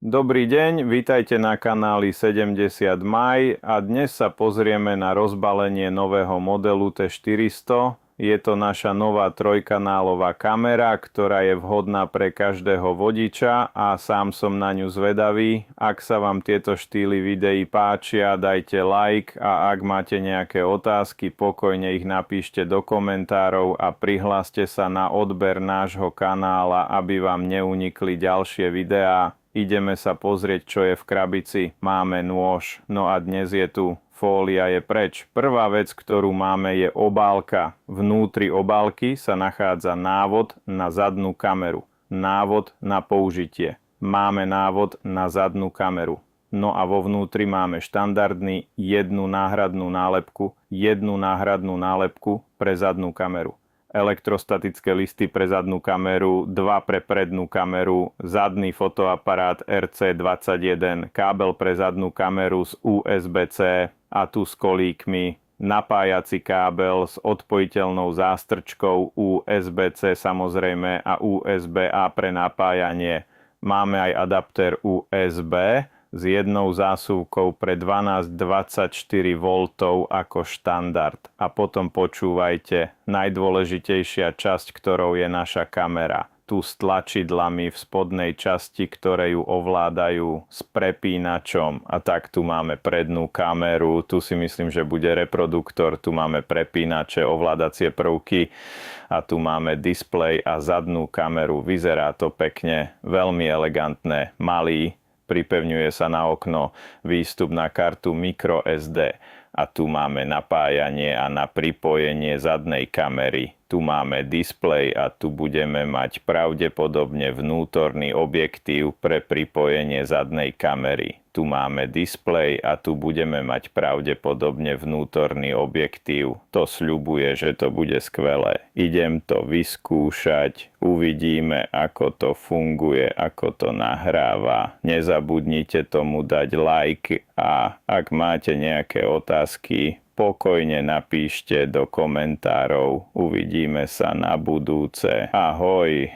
Dobrý deň, vítajte na kanáli 70 Maj a dnes sa pozrieme na rozbalenie nového modelu T400. Je to naša nová trojkanálová kamera, ktorá je vhodná pre každého vodiča a sám som na ňu zvedavý. Ak sa vám tieto štýly videí páčia, dajte like a ak máte nejaké otázky, pokojne ich napíšte do komentárov a prihláste sa na odber nášho kanála, aby vám neunikli ďalšie videá. Ideme sa pozrieť, čo je v krabici. Máme nôž, no a dnes je tu. Fólia je preč. Prvá vec, ktorú máme, je obálka. Vnútri obálky sa nachádza návod na zadnú kameru. Návod na použitie. Máme návod na zadnú kameru. No a vo vnútri máme štandardný jednu náhradnú nálepku pre zadnú kameru. Elektrostatické listy pre zadnú kameru, 2 pre prednú kameru, zadný fotoaparát RC21, kábel pre zadnú kameru z USB-C a tu s kolíkmi, napájací kábel s odpojiteľnou zástrčkou USB-C samozrejme a USB-A pre napájanie. Máme aj adaptér USB s jednou zásuvkou pre 12-24 V ako štandard. A potom počúvajte, najdôležitejšia časť, ktorou je naša kamera. Tu s tlačidlami v spodnej časti, ktoré ju ovládajú s prepínačom. A tak tu máme prednú kameru, tu si myslím, že bude reproduktor, tu máme prepínače, ovládacie prvky a tu máme displej a zadnú kameru. Vyzerá to pekne, veľmi elegantné, malý. Pripevňuje sa na okno výstup na kartu microSD a tu máme napájanie a na pripojenie zadnej kamery. Tu máme displej a tu budeme mať pravdepodobne vnútorný objektív pre pripojenie zadnej kamery. Tu máme displej a tu budeme mať pravdepodobne vnútorný objektív. To sľubuje, že to bude skvelé. Idem to vyskúšať, uvidíme, ako to funguje, ako to nahráva. Nezabudnite tomu dať like a ak máte nejaké otázky, pokojne napíšte do komentárov. Uvidíme sa na budúce. Ahoj.